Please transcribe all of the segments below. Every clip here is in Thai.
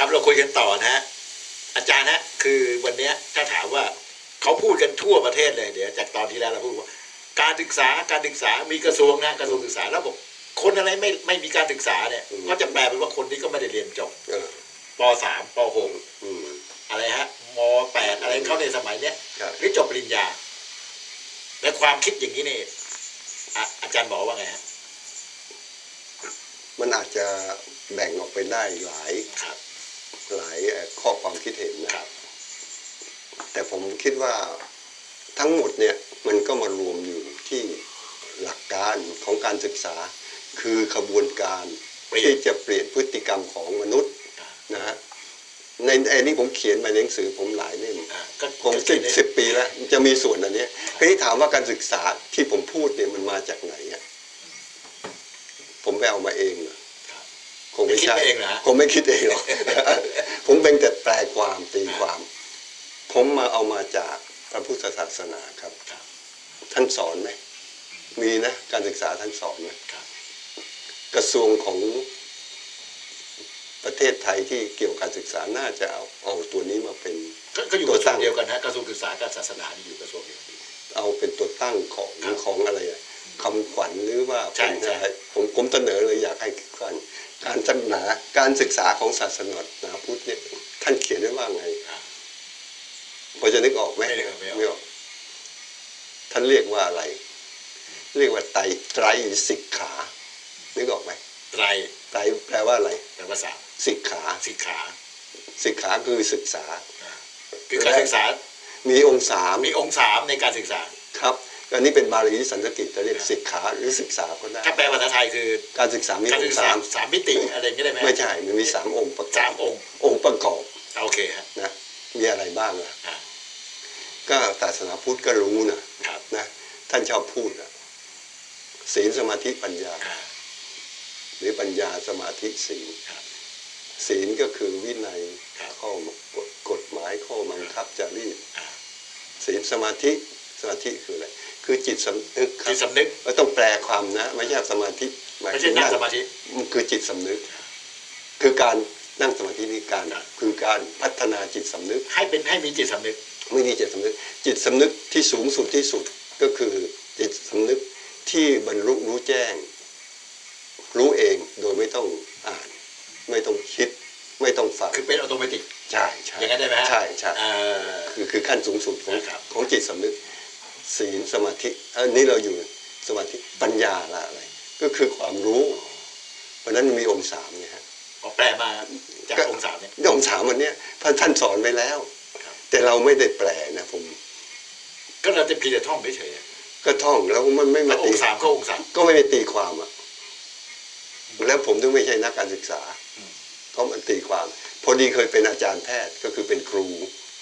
ครับเราคุยกันต่อนะฮะอาจารย์ฮะคือวันนี้ถ้าถามว่าเขาพูดกันทั่วประเทศเลยเดี๋ยวจากตอนที่แล้วเราพูดว่าการศึกษามีกระทรวงนะกระทรวงศึกษาแล้วบอกคนอะไรไม่มีการศึกษาเนี่ยก็จะแปลเป็นว่าคนนี้ก็ไม่ได้เรียนจบป .3 ป .6 อะไรฮะม .8 อะไรเขาในสมัยเนี้ยหรือจบปริญญาและความคิดอย่างนี้นี่อาจารย์บอกว่าไงฮะมันอาจจะแบ่งออกไปได้หลายข้อความคิดเห็นนะครับแต่ผมคิดว่าทั้งหมดเนี่ยมันก็มารวมอยู่ที่หลักการของการศึกษาคือขบวนการที่จะเปลี่ยนพฤติกรรมของมนุษย์นะฮะในนี้ผมเขียนมาในหนังสือผมหลายเล่มผม10 ปีแล้วจะมีส่วนอันนี้ทีนี้ถามว่าการศึกษาที่ผมพูดเนี่ยมันมาจากไหนอ่ะผมไปเอามาเองเหรอคงไม่ใช่คงไม่คิดเองหรอกผมเป็นแต่แปลความตีความผมมาเอามาจากพระพุทธศาสนาครับท่านสอนไหมมีนะการศึกษาท่านสอนไหมกระทรวงของประเทศไทยที่เกี่ยวกับการศึกษาน่าจะเอาตัวนี้มาเป็นก็อยู่กระทรวงเดียวกันฮะกระทรวงศึกษาการศาสนาอยู่กระทรวงเดียวเอาเป็นตัวตั้งของอะไรคำขวัญหรือว่าเป็นอะไรผมเสนอเลยอยากให้การศึกษาของศาสนาพุทธเนี่ยท่านเขียนไว้ว่าไงพอจะนึกออกไหมไม่ออกท่านเรียกว่าอะไรเรียกว่าไตรสิกขานึกออกไหมไตรแปลว่าอะไรแปลว่าสามสิกขาคือศึกษาคือการศึกษามีองค์3ในการศึกษาครับอันนี้เป็นบาลีสันสกฤตจะเรียกสิกขาหรือศึกษาก็ได้ถ้าแปลภาษาไทยคือการศึกษามีองค์3มิติอะไรอย่างนี้ได้ไหมไม่ใช่มันมี3องค์ประกอบองค์ประกอบโอเคฮะนะมีอะไรบ้างล่ะก็ศาสนาพุทธก็รู้นะท่านชอบพูดศีลสมาธิปัญญาหรือปัญญาสมาธิศีลก็คือวินัยข้อกฎหมายข้อบังคับจารีตศีลสมาธิคืออะไรคือจิตสำนึกครับจิตสำนึกเราต้องแปลความนะไม่ใช่สมาธิไม่ใช่นั่งสมาธิมันคือจิตสำนึกคือการนั่งสมาธินี่คือการพัฒนาจิตสำนึกให้มีจิตสำนึกไม่มีจิตสำนึกจิตสำนึกที่สูงสุดที่สุดก็คือจิตสำนึกที่บรรลุรู้แจ้งรู้เองโดยไม่ต้องอ่านไม่ต้องคิดไม่ต้องฟังคือเป็นอัตโนมัติใช่อย่างนั้นได้ไหมใช่คือขั้นสูงสุดของจิตสำนึกศีลสมาธิอันนี้เราอยู่สมาธิปัญญาอะไรก็คือความรู้เพราะนั้นมีองค์3ไงฮะแปลมาจากองค์3เนี่ยองค์3วันนี้ท่านสอนไว้แล้วแต่เราไม่ได้แปลนะผมก็เราจะพีแต่ท่องเฉยก็ท่องแล้วมันไม่มาตีองค์3ก็ไม่ได้ตีความอ่ะแล้วผมถึงไม่ใช่นักการศึกษาก็มันตีความพอดีเคยเป็นอาจารย์แพทย์ก็คือเป็นครู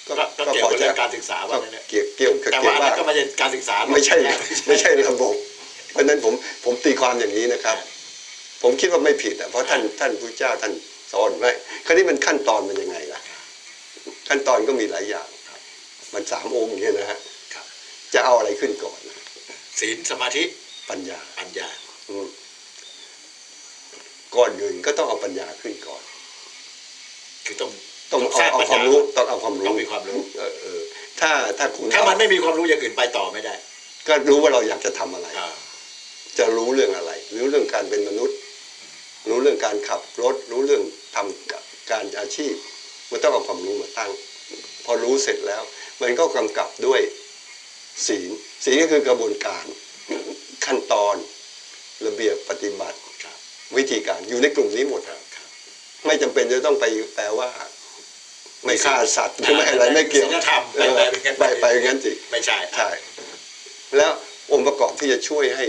ก็เกี่ยวกับเรื่องการศึกษาว่าเนี่ยเกี่ยวแต่ว่าก็ไม่ใช่การศึกษาไม่ใช่ระบบเพราะนั้นผมตีความอย่างนี้นะครับผมคิดว่าไม่ผิดเพราะท่านพุทธเจ้าท่านสอนไว้คราวนี้มันขั้นตอนมันยังไงล่ะขั้นตอนก็มีหลายอย่างมัน3องค์อย่างนี้นะฮะจะเอาอะไรขึ้นก่อนศีลสมาธิปัญญาก่อนอื่นก็ต้องเอาปัญญาขึ้นก่อนคือต้องเอาความรู้ต้องมีความรู้ถ้ามันไม่มีความรู้อย่างอื่นไปต่อไม่ได้ก็รู้ว่าเราอยากจะทำอะไรจะรู้เรื่องอะไรรู้เรื่องการเป็นมนุษย์รู้เรื่องการขับรถรู้เรื่องทำการอาชีพมันต้องเอาความรู้มาตั้งพอรู้เสร็จแล้วมันก็กำกับด้วยศีลก็คือกระบวนการขั้นตอนระเบียบปฏิบัติวิธีการอยู่ในกลุ่มนี้หมดไม่จำเป็นจะต้องไปแปลว่าไม่ฆ่าสัตว์ไม่อะไรไม่เกี่ยวไปงั้นสิไม่ใช่แล้วองค์ประกอบที่จะช่วยให้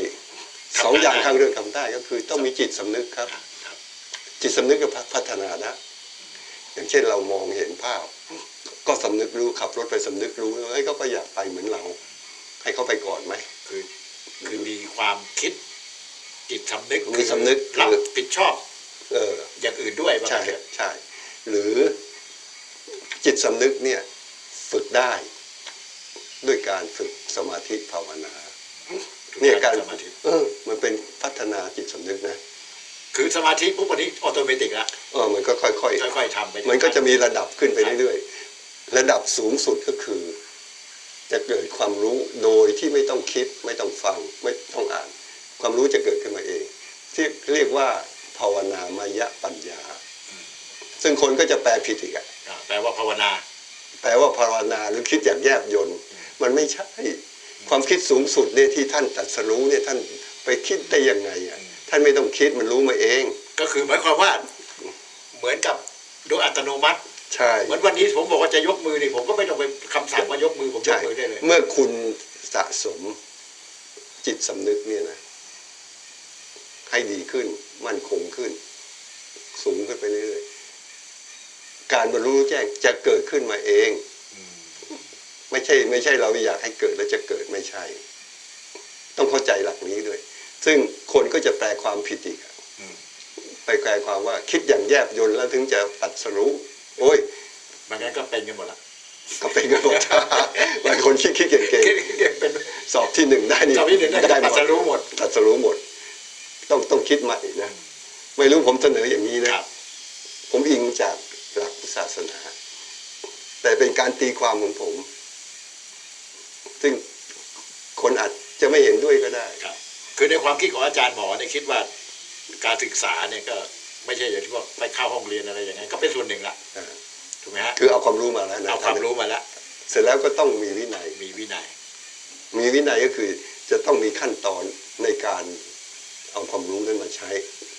2อย่างข้างเรื่องทำได้ก็คือต้องมีจิตสำนึกครับจิตสำนึกกับพัฒนานะอย่างเช่นเรามองเห็นภาพก็สำนึกรู้ขับรถไปสำนึกรู้ให้เขาก็อยากไปเหมือนเราให้เขาไปก่อนไหมคือมีความคิดจิตสำนึกมีสำนึกรับผิดชอบอย่างอื่นด้วยใช่หรือจิตสำนึกเนี่ยฝึกได้ด้วยการฝึกสมาธิภาวนาเนี่ยการมันเป็นพัฒนาจิตสำนึกนะคือสมาธิปุ๊บวันนี้ออโตเมติกละ มันก็ค่อย ค่อยๆทำไป ๆมันก็จะมีระดับขึ้นไปเรื่อยๆระดับสูงสุดก็คือ จะเกิดความรู้โดยที่ไม่ต้องคิดไม่ต้องฟังไม่ต้องอ่าน ความรู้จะเกิดขึ้นมาเอง ที่เรียกว่าภาวนามยปัญญา ซึ่งคนก็จะแปลผิดอีกอะ แปลว่าภาวนา แปลว่าภาวนาหรือคิดอย่างแยบยลมันไม่ใช่ความคิดสูงสุดเนี่ยที่ท่านตรัสรู้เนี่ยท่านไปคิดได้ยังไงอ่ะท่านไม่ต้องคิดมันรู้มาเอง ก็คือหมายความว่าเหมือนกับโดยอัตโนมัติ ใช่ เหมือนวันนี้ผมบอกว่าจะยกมือนี่ผมก็ไม่ต้องไปคำสั่งว่ายกมือผมยก ใช่ มือได้เลย เมื่อคุณสะสมจิตสำนึกเนี่ยนะให้ดีขึ้นมั่นคงขึ้น สูงขึ้นไปเรื่อยๆการบรรลุแจ้งจะเกิดขึ้นมาเองไม่ใช่เราอยากให้เกิดแล้วจะเกิดไม่ใช่ ต้องเข้าใจหลักนี้ด้วย ซึ่งคนก็จะแปลความผิดอีกไปแปลความว่าคิดอย่างแยบยลแล้วถึงจะตรัสรู้โอ้ย มันงั้นก็เป็นกันหมดละ ก็เป็นกันหมด บางคนคิดเก่ง เป็น ๆสอบที่หนึ่งได้นี่ สอบที่หนึ่งได้ หม ตรัสรู้หมด ตรัสรู้หมด ต้องคิดใหม่นะไม่รู้ผมเสนออย่างนี้นะผมอิงจากหลักศาสนา แต่เป็นการตีความของผม ซึ่งคนอาจจะไม่เห็นด้วยก็ได้ ครับ คือในความคิดของอาจารย์หมอเนี่ยคิดว่าการศึกษาเนี่ยก็ไม่ใช่อย่างที่ว่าไปเข้าห้องเรียนอะไรอย่างนั้นก็เป็นส่วนหนึ่งละถูกไหมฮะ คือเอาความรู้มาแล้วนะ เอาความรู้มาแล้ว เสร็จแล้วก็ต้องมีวินัย มีวินัย มีวินัยก็คือจะต้องมีขั้นตอนในการเอาความรู้นั้นมาใช้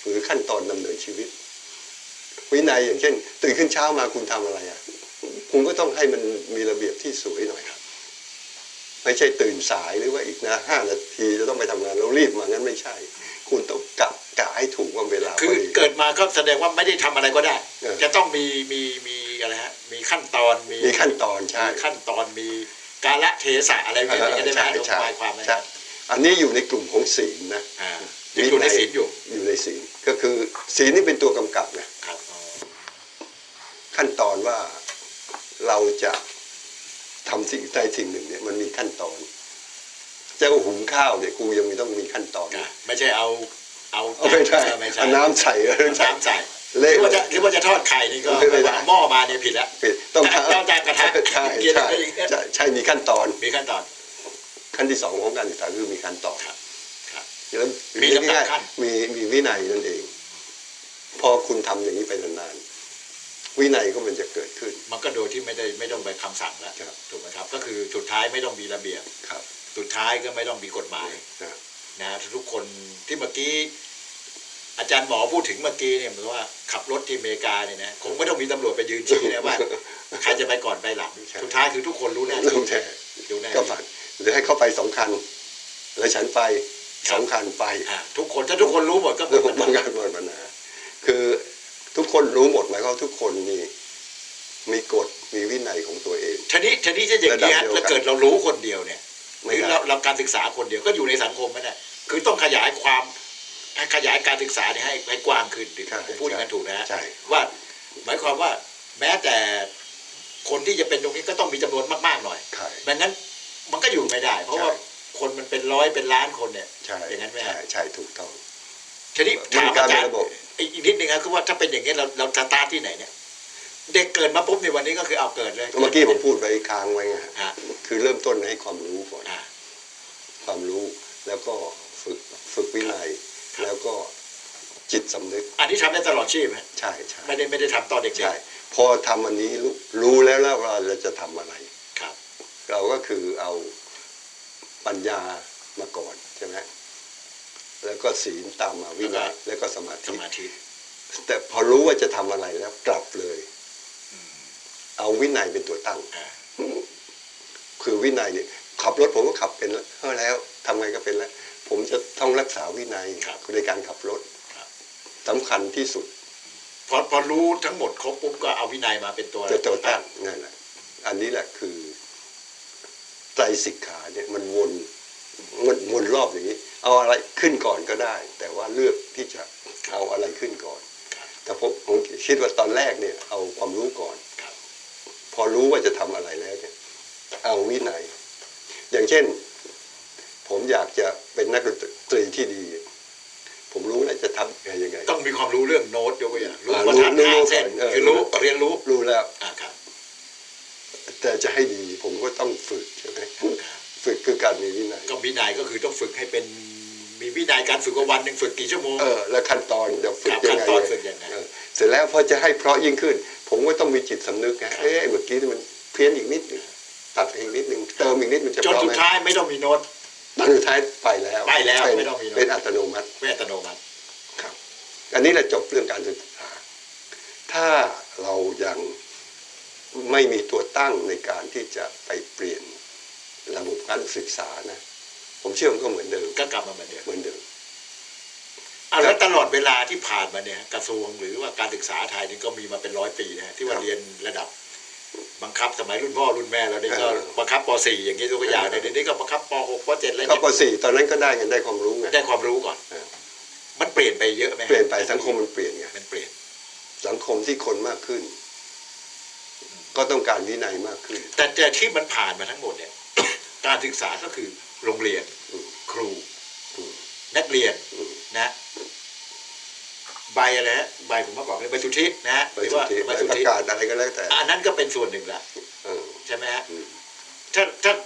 หรือขั้นตอนดำเนินชีวิต วินัยอย่างเช่นตื่นขึ้นเช้ามาคุณทำอะไรอ่ะคุณก็ต้องให้มันมีระเบียบที่สวยหน่อยครับไม่ใช่ตื่นสายหรือว่าอีกนะ5 นาทีจะต้องไปทำงานแล้วรีบมางั้นไม่ใช่ คุณต้องกะให้ถูกว่าเวลา คือ พอดี เกิดมาก็แสดงว่าไม่ได้ทำอะไรก็ได้ เออ จะต้องมีอะไรฮะมีขั้นตอน มีขั้นตอนใช่ มีขั้นตอนมีกาลเทศะอะไรแบบนี้ได้ไหมลงหมายความไหม ใช่อันนี้อยู่ในกลุ่มของศีลนะ ยังอยู่ในศีลอยู่ อยู่ในศีลก็คือศีลนี่เป็นตัวกำกับนะครับ ขั้นตอนว่าเราจะทำสิ่งใดสิ่งหนึ่งเนี่ยมันมีขั้นตอนจะหุงข้าวเนี่ยกูยังมีต้องมีขั้นตอน ไม่ใช่เอา ไม่ใช่ ไม่ใช่ เอาน้ำใส่แล้ว น้ำใส่ เละ หรือว่าจะทอดไข่นี่ก็ ไม่ได้ หม้อมาเนี่ยผิดแล้ว ต้อง ต้องจากกระทะ ใช่ เกียร์ ใช่ อะไรอย่างเงี้ย ใช่มีขั้นตอน มีขั้นตอน ขั้นที่ 2ของการศึกษาคือมีขั้นตอน ครับ แล้ว มีลำดับขั้น มีวินัยนั่นเอง พอคุณทำอย่างนี้ไปนานๆวินัยก็มันจะเกิดขึ้น มันก็โดยที่ไม่ต้องไปคำสั่งแล้ว ครับ ถูกไหมครับก็คือสุดท้ายไม่ต้องมีระเบียบ ครับ สุดท้ายก็ไม่ต้องมีกฎหมาย นะ นะทุกคนที่เมื่อกี้อาจารย์หมอพูดถึงเมื่อกี้เนี่ยเหมือนว่าขับรถที่อเมริกาเนี่ยนะคงไม่ต้องมีตำรวจไปยืนชี้นะว่าใครจะไปก่อนไปหลังสุดท้ายคือทุกคนรู้หน้าที่ ต้องแช่ รู้หน้า ก็ ที่ ฝันหรือให้เข้าไป2 คัน แล้วฉันไป2 คันไป ทุกคนถ้าทุกคนรู้หมดก็หม เรื่อ ด ง ปัญ ของ หา การหมดปัญหาคือทุกคนรู้หมดหมายความว่าทุกคนมีกฎมีวินัยของตัวเอง ทีนี้ถ้าอย่างนี้แล้วเกิดเรารู้คนเดียวเนี่ยห ไม่ รือ ได้ เราการศึกษาคนเดียวก็อยู่ในสังคมไม่ได้คือต้องขยายการศึกษาเนี่ยให้กว้างขึ้นผมพูดอย่างนั้นถูกนะฮะ ใช่ ว่าหมายความว่าแม้แต่คนที่จะเป็นตรงนี้ก็ต้องมีจำนวนมากๆหน่อย ใช่ ไม่งั้นมันก็อยู่ไม่ได้ เพราะว่าคนมันเป็นร้อยเป็นล้านคนเนี่ย ใช่ อย่างนั้นไหม ใช่ใช่ถูกต้อง ทีนี้ มัน ถาม การ อาจาร เป็น ย์ ระบบ อีกนิดนึงครับคือว่าถ้าเป็นอย่างนี้เราสตาร์ทที่ไหนเนี่ยเด็กเกิดมาปุ๊บในวันนี้ก็คือเอาเกิดเลย เมื่อกี้ผมพูดไปค้างไว้ไง ฮะ คือเริ่มต้นให้ความรู้ก่อน อ่า ความรู้แล้วก็ฝึกวินัย ครับ แล้วก็จิตสำนึก อันนี้ทำได้ตลอดชีพไหม ใช่ใช่ ไม่ได้ทำตอนเด็ก ใช่พอทำอันนี้รู้แล้วว่าเราจะทำอะไร ๆครับ เราก็คือเอาปัญญามาก่อนใช่ไหมแล้วก็ศีลตามมาวินัยแล้วก็สมา ส ธิ มาธิ แต่พอรู้ว่าจะทำอะไรแล้วกลับเลย เอาวินัยเป็นตัวตั้ง อ่า คือวินัยเนี่ยขับรถผมก็ขับเป็นแล้วทำไงก็เป็นแล้ว ผมจะต้องรักษาวินัยในการขับรถสำคัญที่สุด พอรู้ทั้งหมดครบปุ๊บก็เอาวินัยมาเป็นตัว จะตัวตั้งนั่นแหละอันนี้แหละคือไตรสิกขาเนี่ยมันวนรอบอย่างนี้ เอาอะไรขึ้นก่อนก็ได้ แต่ว่าเลือกที่จะเอาอะไรขึ้นก่อน แต่ผมคิดว่าตอนแรกเนี่ยเอาความรู้ก่อน พอรู้ว่าจะทำอะไรแล้วเนี่ยเอาวินัย อย่างเช่น ผมอยากจะเป็นนักดนตรีที่ดี ผ ผมรู้แล้วจะทำยังไง ต้องมีความรู้เรื่องโน้ตยกตัวอย่างรู้ อ่า ว่าทัด รู้ ห้าเส้น เออ คือรู้เรียนรู้ รู้แล้ว ครับ แต่จะให้ดีผมก็ต้องฝึกใช่ไหมฝึกคือการมีวินัย ก็วินัยก็คือต้องฝึกให้เป็นมีวินัยการฝึกว่าวันหนึ่งฝึกกี่ชั่วโมง แล้วขั้นตอนจะฝึก ครับ ยังไง ขั้นตอนฝึกยังไง เสร็จแล้วพอจะให้เพราะยิ่งขึ้น ผมก็ต้องมีจิตสำนึกไงเมื่อกี้นี่มันเพี้ยนอีกนิดนึงตัดอีกนิดนึงเติมอีกนิดมันจะ จน เพราะ สุ ไห ด ม ท้ายไม่ต้องมีโน้ต ตอนสุดท้ายไปแล้ว ไปแล้ว เป็น ไม่ต้องมีโน้ต เป็นอัตโนมัติ ไม่อัตโนมัติ ครับ อันนี้แหละจบเรื่องการศึกษาถ้าเรายังไม่มีตัวตั้งในการที่จะไปเปลี่ยนระบบการศึกษานะผมเชื่อมันก็เหมือนเดิม ก็กลับมาเหมือนเดิม เหมือนเดิม แล้วตลอดเวลาที่ผ่านมาเนี่ยกระทรวงหรือว่าการศึกษาไทยนี่ก็มีมาเป็น100 ปีนะฮะที่ว่าเรียนระดับบังคับสมัยรุ่นพ่อรุ่นแม่เราเนี่ยก็บังคับป .4 อย่างนี้ตัวอย่างในเดี๋ยวนี้ก็บังคับป .6 ป .7 อะไร ก็ เนี่ย ป .4 ตอนนั้นก็ได้กันได้ความรู้ไง ได้ความรู้ก่อน เออ มันเปลี่ยนไปเยอะไหมฮะ เปลี่ยนไปสังคมมันเปลี่ยนไง มันเปลี่ยน สังคมที่คนมากขึ้น ก็ต้องการวินัยมากขึ้น แต่ที่มันผ่านมาทั้งหมดเนี่ย การศึกษาก็คือโรงเรียน อืม ครู อืม นักเรียน อืม นะใบอะไรฮะใบผมเมื่อก่อนเรียกใบสุทธินะฮะ ไป หรือ สุ ว่า ทธิ ใบ ไป สุท ประ ธิ กาศอะไรก็แล้วแต่ อันนั้นก็เป็นส่วนหนึ่งละ เออ ใช่ไหมฮะ อืม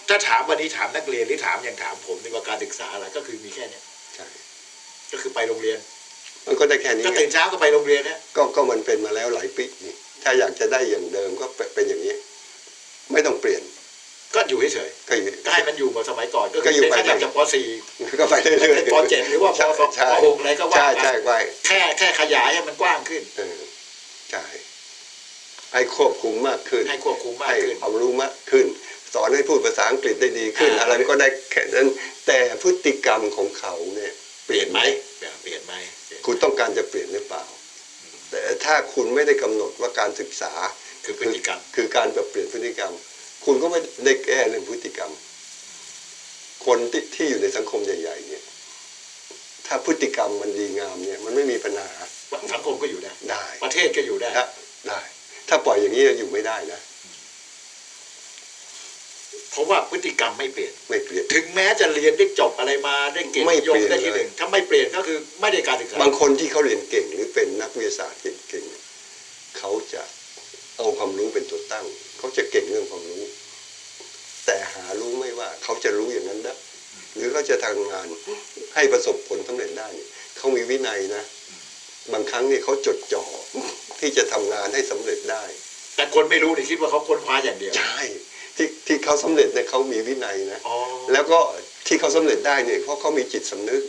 ถ้าถามวันนี้ถามนักเรียนหรือถามอย่างถามผมนี่ว่าการศึกษาอะไรก็คือมีแค่เนี้ย ใช่ ก็คือไปโรงเรียน มันก็ได้แค่นี้ ก็ ไง ตื่นเช้าก็ไปโรงเรียนนะ ก็มันเป็นมาแล้วหลายปีนี่ถ้าอยากจะได้อย่างเดิมก็เป็นอย่างนี้ ไม่ต้องเปลี่ยน ก็อยู่เฉย ก็อยู่ ๆก็ให้มันอยู่เหมือนสมัยก่อนก็ ก็ คือ อยู่ เป็น ไป ระดับจากป ก็ไปเรื่อย .4 เป็นป .7 หรือว่าป ใช่ใช่ .6 อะไรก็ว่า ใช่ ไป ใช่ไป แค่ขยายให้มันกว้างขึ้น ใช่ให้ควบคุมมากขึ้น ให้ควบคุมมาก ให้ ขึ้น ความรู้มากขึ้น สอนให้พูดภาษาอังกฤษได้ดีขึ้น อะไรมันก็ได้แค่นั้นแต่พฤติกรรมของเขาเนี่ย เปลี่ยนไหมเปลี่ยนไหม คุณต้องการจะเปลี่ยนหรือเปล่า แต่ถ้าคุณไม่ได้กำหนดว่าการศึกษา คือพฤติกรรม คือการแบบเปลี่ยนพฤติกรรม คุณก็ไม่ได้แก้เรื่องพฤติกรรม คนที่อยู่ในสังคมใหญ่ๆเนี่ย ถ้าพฤติกรรมมันดีงามเนี่ยมันไม่มีปัญหา สังคมก็อยู่ได้ ได้ ประเทศก็อยู่ได้ ได้ ถ้าปล่อยอย่างนี้อยู่ไม่ได้นะ เพราะว่าพฤติกรรมไม่เปลี่ยน ไม่เปลี่ยน ถึงแม้จะเรียนได้จบอะไรมาได้เกรด ไม่ นิยม เปลี่ยน ได้ที่ เลย หนึ่งถ้าไม่เปลี่ยนก็คือไม่ได้การศึกษา บางคนที่เขาเรียนเก่งหรือเป็นนักวิทยาศาสตร์เก่งๆเนี่ยเขาจะเอาความรู้เป็นตัวตั้ง เขาจะเก่งเรื่องความรู้ แต่หารู้ไม่ว่าเขาจะรู้อย่างนั้นได้หรือเขาจะทำงานให้ประสบผลสำเร็จได้เนี่ยเขามีวินัยนะ บางครั้งเนี่ยเขาจดจ่อที่จะทำงานให้สำเร็จได้ แต่คนไม่รู้เนี่ยคิดว่าเขาค้นคว้าอย่างเดียว ใช่ที่เขาสำเร็จเนี่ยเขามีวินัยนะ อ๋อ แล้วก็ที่เขาสำเร็จได้เนี่ยเพราะเขามีจิตสำนึก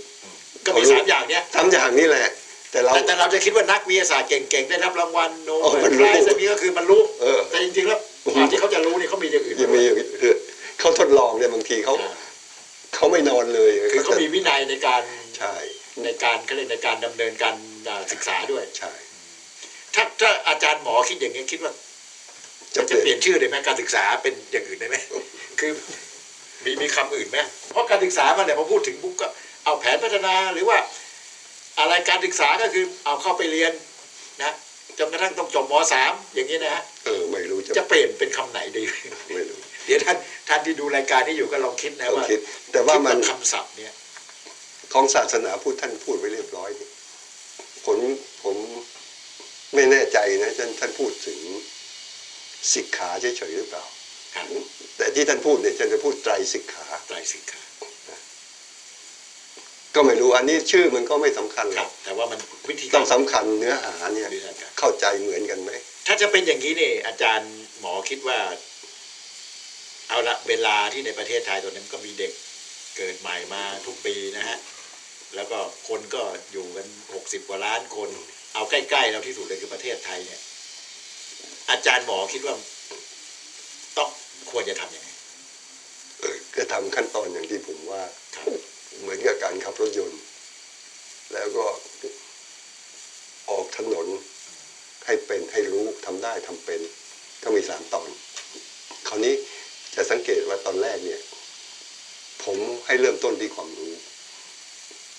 ก็มี3อย่างเนี้ย ทำอย่างนี้แหละ แต่เรา แต่เราจะคิดว่านักวิทยาศาสตร์เก่งๆได้รับรางวัลโน อ๋อ เบ มัน ล รู้ ไพรส์อันนี้ก็คือมันรู้ แต่จริงๆแล้วกว่าที่เขาจะรู้เนี่ยเขามีอย่างอื่น ยังมีอย่างนี้คือเขาทดลองเนี่ยบางทีเขาไม่นอนเลย คือเขามีวินัยในการ ใช่ ในการเขาเรียกในการดำเนินการศึกษาด้วย ใช่ ถ้าอาจารย์หมอคิดอย่างนี้คิดว่า จะ จะเปลี่ยนชื่อได้ไหมการศึกษาเป็นอย่างอื่นได้ไหม คือมีคำอื่นไหมเพราะการศึกษามันเนี่ยพอพูดถึงปุ๊บก็เอาแผนพัฒนาหรือว่า อะไรการศึกษาก็คือเอาเข้าไปเรียนนะจนกระทั่งต้องจบม.3 อย่างนี้นะฮะ ไม่รู้ จะเปลี่ยนเป็นคำไหนดี ไม่รู้ เดี๋ยวท่านที่ดูรายการนี้อยู่ก็ลองคิดนะ ต้อง ว่า คิด แต่ว่ามัน คิดคำศัพท์เนี่ย ของศาสนาพูดท่านพูดไว้เรียบร้อยนี่ผมไม่แน่ใจนะท่านพูดถึงสิกขาเฉยๆหรือเปล่า ครับ แต่ที่ท่านพูดเนี่ยท่านจะพูดไตรสิกขา ไตรสิกขา ก็ไม่รู้อันนี้ชื่อมันก็ไม่สำคัญห ค ร รั อบ ก แต่ว่ามันวิธี ต้องสำคัญเนื้อหาเนี่ย วิธีการ เข้าใจเหมือนกันไหม ถ้าจะเป็นอย่างนี้เนี่ยอาจารย์หมอคิดว่า เอาละเวลาที่ในประเทศไทยตอนนั้นก็มีเด็กเกิดใหม่มาทุกปีนะฮะแล้วก็คนก็อยู่กัน60 กว่าล้านคน เอาใกล้ๆเราที่สุดเลยคือประเทศไทยเนี่ย อาจารย์หมอคิดว่าต้องควรจะทำยังไง ก็ทำขั้นตอนอย่างที่ผมว่า ครับ เหมือนกับการขับรถยนต์ แล้วก็ออกถนนให้เป็นให้รู้ทำได้ทำเป็น ก็มี3 ตอน คราวนี้จะสังเกตว่าตอนแรกเนี่ย ผมให้เริ่มต้นที่ความรู้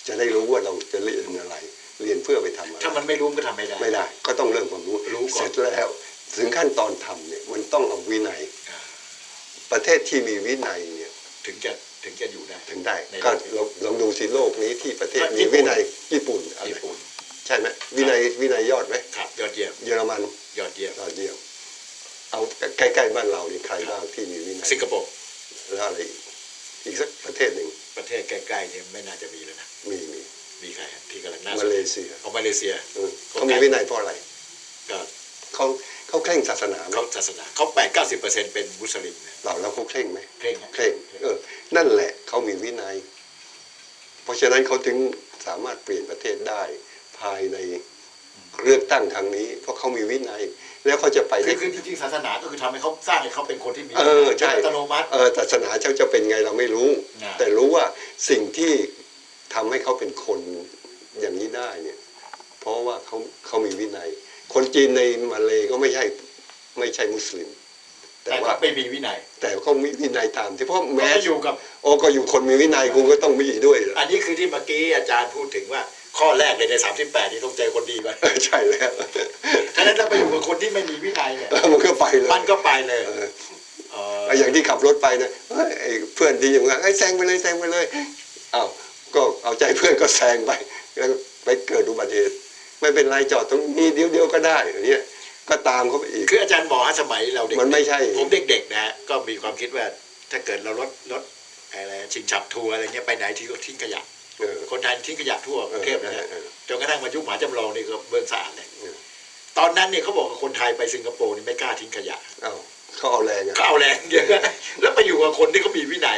จะได้รู้ว่าเราจะเรียนอะไร เรียนเพื่อไปทำอะไร ถ้ามันไม่รู้มันก็ทำไม่ได้ ไม่ได้ ก็ต้องเริ่มความรู้ รู้ก่อน เสร็จแล้ว ถึงขั้นตอนทำเนี่ยมันต้องเอาวินัย อ่า ประเทศที่มีวินัยเนี่ย ถึงจะ ถึงจะอยู่ได้ ถึงได้ ใน ก็ลองดูสิโลกนี้ที่ประเทศ ญี่ มี ปุ่น วินัยญี่ปุ่นอะไร ญี่ปุ่น ใช่ไหมวินัยยอดไหม ครับยอดเยี่ยม เยอรมัน ยอดเยี่ยม ยอดเยี่ยมเอาใกล้ๆบ้านเรานี่ใครบ้างที่มีวินัย สิงคโปร์ แล้วอะไรอีกสักประเทศหนึ่ง ประเทศใกล้ๆเนี่ยไม่น่าจะมีแล้วนะ มี มีใครฮะที่กำลังน่าส มาน ใจ เลเซีย เอามาเลเซีย เขามีวินัยเพราะอะไร ก็ เขาเคร่งศาสนาไหม เขาศาสนาเขา80-90%เป็นมุสลิมนะ แล้วเขาเคร่งไหม เคร่งฮะ เคร่งนั่นแหละเขามีวินัย เพราะฉะนั้นเขาถึงสามารถเปลี่ยนประเทศได้ภายในเลือกตั้งครั้งนี้ เพราะเขามีวินัย แล้วเขาจะไปได้ คือจริงๆศาสนาก็คือทำให้เขาสร้างให้เขาเป็นคนที่มี ใช่ อัตโนมัติ ศาสนาเขาจะเป็นไงเราไม่รู้ อ่า แต่รู้ว่าสิ่งที่ทำให้เขาเป็นคนอย่างนี้ได้เนี่ย เพราะว่าเขามีวินัย คนจีนในมาเลก็ไม่ใช่มุสลิม แต่ แต่ ว่า เขาไม่มีวินัย แต่เขามีวินัยตามที่เพราะ เขา แม้ ก็อยู่กับ ก็อยู่คนมีวินัยกูก็ต้องมีด้วย อันนี้คือที่เมื่อกี้อาจารย์พูดถึงว่าข้อแรกเลยใน38นี่ต้องเจอคนดีก่อน ใช่แล้ว ฉะนั้นถ้าไปอยู่กับคนที่ไม่มีวินัยเนี่ย มันก็ไปเลย มันก็ไปเลย อย่างที่ขับรถไปนะไอ้เพื่อนดีอย่างเงี้ยแซงไปเลยอ้าวก็เอาใจเพื่อนก็แซงไปแล้วไปเกิดอุบัติเหตุไม่เป็นไรจอดตรงนี้เดียวก็ได้อย่างเงี้ยก็ตามเขาไปอีก คืออาจารย์บอกฮะสมัยเราเด็ก มันไม่ใช่ ผมเด็กๆนะฮะก็มีความคิดว่าถ้าเกิดเรารถอะไรชิงฉับทัวร์อะไรเงี้ยไปไหนที่ก็ทิ้งขยะ คนไทยทิ้งขยะทั่วกรุงเทพนะฮะจนกระทั่งมายุคหมาจำลองนี่ก็เบิ่งสะอาดเลยตอนนั้นเนี่ยเขาบอกว่าคนไทยไปสิงคโปร์นี่ไม่กล้าทิ้งขยะ เขาเอาแรง เขาเอาแรงเยอะแล้วไปอยู่กับคนที่เขามีวินัย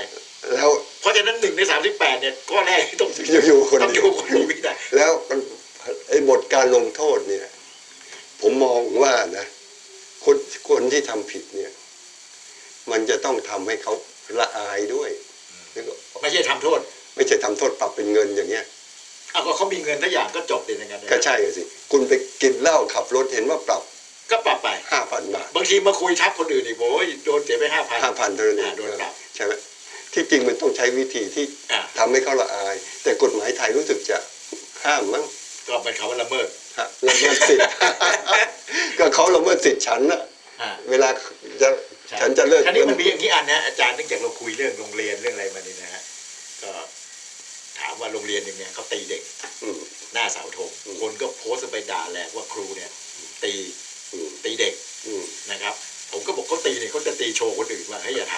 แล้ว เพราะฉะนั้น1 ใน 38เนี่ยข้อแรกที่ต้อง อยู่คน ต้องอยู่คนมีวินัย แล้วไอ้บทการลงโทษเนี่ยผมมองว่านะคนที่ทำผิดเนี่ย มันจะต้องทำให้เขาละอายด้วย ไม่ใช่ทำโทษ ไม่ใช่ทำโทษปรับเป็นเงินอย่างเงี้ย เอาก็เขามีเงินทุกอย่างก็จบเลยอย่างนั้น ก็ใช่สิคุณไปกินเหล้าขับรถเห็นว่าปรับ ก็ปรับไป 5,000 บาท บางทีมาคุยทับคนอื่นอีกโอ้ยโดนเสียไป5,000 5,000เท่านั้นเอง โดนปรับ ใช่ไหมที่จริงมันต้องใช้วิธีที่ อ่า ทำให้เขาละอาย แต่กฎหมายไทยรู้สึกจะห้ามมั้ง ก็เป็นคำว่าละเมิด ละเมิดสิทธิ์ ก็เขาละเมิดสิทธิ์ฉันน่ะ อ่า เวลาจะฉันจะเลิก ทีนี้มันมีอย่างนี้อันนะอาจารย์ตั้งแต่เราคุยเรื่องโรงเรียนเรื่องอะไรมานี่นะฮะก็ถามว่าโรงเรียนอย่างเนี้ยเขาตีเด็ก อืม หน้าเสาธง อืม คนก็โพสต์ไปด่าแหลกว่าครูเนี่ยตี อืม ตีเด็ก อืม นะครับ ผมก็บอกเขาตีเนี่ยเขาจะตีโชว์คนอื่นว่าให้อย่าท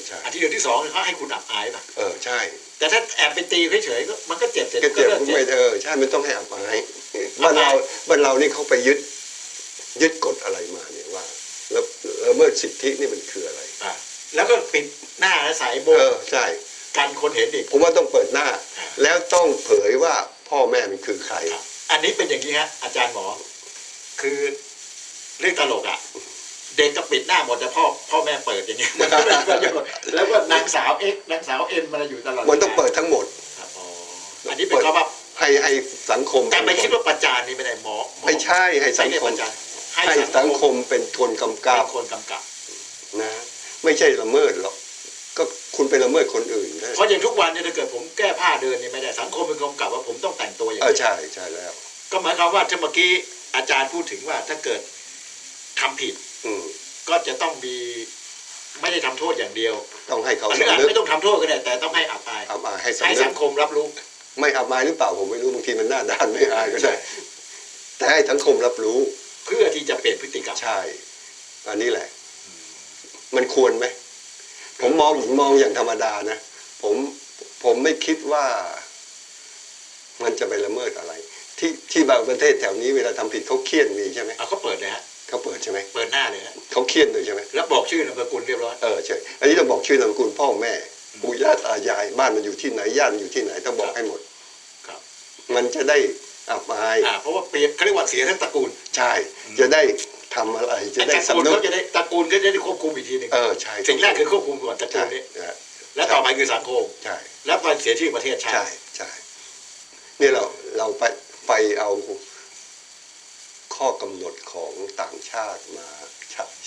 ใช่ ำอันที่เดียวที่สองเขาให้คุณอับอายป่ะ ใช่ แต่ถ้าแอบไปตีเฉยๆก็มันก็เจ็บเสร็จ ก็ ก็ เจ็บ เลิก ไม่ เจ็บ ใช่มันต้องให้อับอายบ้านเรานี่เขาไปยึดกฎอะไรมาเนี่ยว่าแล้วละเมิดสิทธินี่มันคืออะไร อ่ะแล้วก็ปิดหน้าและสายโบ ใช่ กันคนเห็นอีก ผมว่าต้องเปิดหน้า อ่า แล้วต้องเผยว่าพ่อแม่มันคือใคร ครับอันนี้เป็นอย่างนี้ฮะอาจารย์หมอ คือเรื่องตลกอ่ะ เด็กก็ปิดหน้าหมดแต่พ่อแม่เปิดอย่างเงี้ยมันก็เป็นประโยชน์แล้วก็นางสาวเอ็กนางสาวเอ็มมาอยู่ตลอด มันต้องเปิดทั้งหมด ครับอ๋ออันนี้เป็นคำว่า ให้สังคม แต่ไม่คิดว่าประจานนี่ไม่ได้หมอ ไม่ใช่ให้สัง ไม่ได้ ค ป ม ระจาน ให้สังคมเป็นคนกำกับ เป็นคนกำกับ นะไม่ใช่ละเมิดหรอกก็คุณไปละเมิดคนอื่นนะ เพราะอย่างทุกวันเนี่ยถ้าเกิดผมแก้ผ้าเดินเนี่ยไม่ได้สังคมเป็นคนกำกับว่าผมต้องแต่งตัวอย่างนี้ ใช่แล้ว ก็หมายความว่าที่เมื่อกี้อาจารย์พูดถึงว่าถ้าเกิดทำผิด อืม ก็จะต้องมีไม่ได้ทำโทษอย่างเดียว ต้องให้เขา หรืออาจ สำนึก ไม่ต้องทำโทษก็ได้แต่ต้องให้อับอาย อับอายให้ ให้ สำนึ สั ก งคมรับรู้ ไม่อับอายหรือเปล่าผมไม่รู้บางทีมันหน้าด้านไม่อายก็ได้แต่ให้สังคมรับรู้ เพื่อที่จะเปลี่ยนพฤติกรรม ใช่ อันนี้แหละ มันควรไหมผมมองอย่างธรรมดานะผมไม่คิดว่า มันจะไปละเมิดอะไร ที่บางประเทศแถวนี้เวลาทำผิดเขาเครียดมีใช่ไหม เอาเขาเปิดเลยฮะ เขาเปิดใช่ไหม เปิดหน้าเลยฮะ เขาเครียดเลยใช่ไหม แล้วบอกชื่อนามสกุลเรียบร้อย ใช่อันนี้ต้องบอกชื่อนามสกุลพ่อแม่ปู่ย่าตายายบ้านมันอยู่ที่ไหนญาติมันอยู่ที่ไหนต้องบอกให้หมด ครับ มันจะได้อับอาย เพราะว่าเปลี่ยนเขาเรียกว่าเสียทั้งตระกูล ใช่ จะได้ทำอะไรจะได้ ตระกูล สำนึก ก็จะได้ตระกูลก็จะได้ควบคุมอีกทีหนึ่ง ใช่ สิ่งแรกคือควบคุมก่อนตระกู ใช่ ลนี้แล้วต่อไปคือสังคม ใช่ แล้วพอเสียชื่อประเทศชาติ ใช่นี่เราไปเอาข้อกำหนดของต่างชาติมา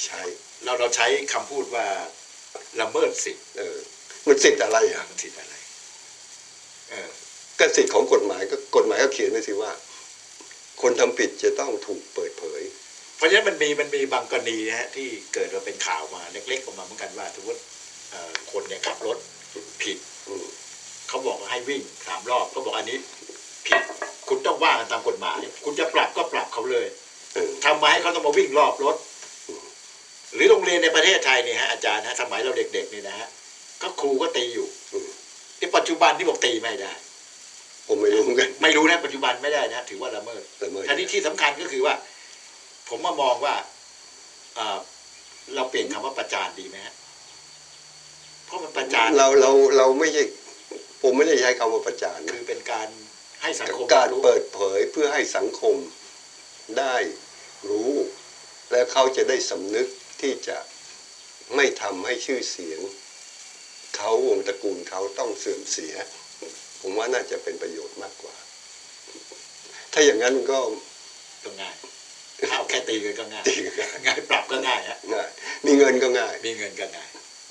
ใช้ เราใช้คำพูดว่าละเมิดสิทธิ์ มันสิทธิ์อะไรอ่ะ มันสิทธิ์อะไร ก็สิทธิ์ของกฎหมายก็เขียนไว้สิว่า คนทำผิดจะต้องถูกเปิดเผย เพราะฉะนั้นมันมีบางกรณีนะฮะที่เกิดมาเป็นข่าวมาเล็กๆออกมาเหมือนกันว่าสมมติคนเนี่ยขับรถ ผิด อืม เขาบอกให้วิ่ง3 รอบเขาบอกอันนี้ผิดคุณต้องว่ากันตามกฎหมาย คุณจะปรับก็ปรับเขาเลย ทำไมให้เขาต้องมาวิ่งรอบรถ หรือโรงเรียนในประเทศไทยเนี่ยฮะอาจารย์ฮะสมัยเราเด็กๆนี่นะฮะก็ครูก็ตีอยู่ในปัจจุบันที่บอกตีไม่ได้ ผมไม่รู้เหมือนกัน ไม่รู้นะปัจจุบันไม่ได้นะถือว่าละเมิด ละเมิด ทีนี้ที่สำคัญก็คือว่า ผมมามองว่าเราเปลี่ยนคำว่าประจานดีไหมฮะเพราะมันประจาน เราไม่ใช่ผมไม่ได้ใช้คำว่าประจาน คื นะ อเป็นการให้สังคม การ รู้ เปิดเผยเพื่อให้สังคมได้รู้ และเขาจะได้สำนึกที่จะไม่ทำให้ชื่อเสียงเขาวงตระกูลเขาต้องเสื่อมเสีย ผมว่าน่าจะเป็นประโยชน์มากกว่า ถ้าอย่างนั้นก็ ก็ง่ายถ้าเอาแค่ตีกันก็ง่าย ตีกันง่าย ง่ายปรับก็ง่ายฮะ ง่ายมีเงินก็ง่าย มีเงินก็ง่าย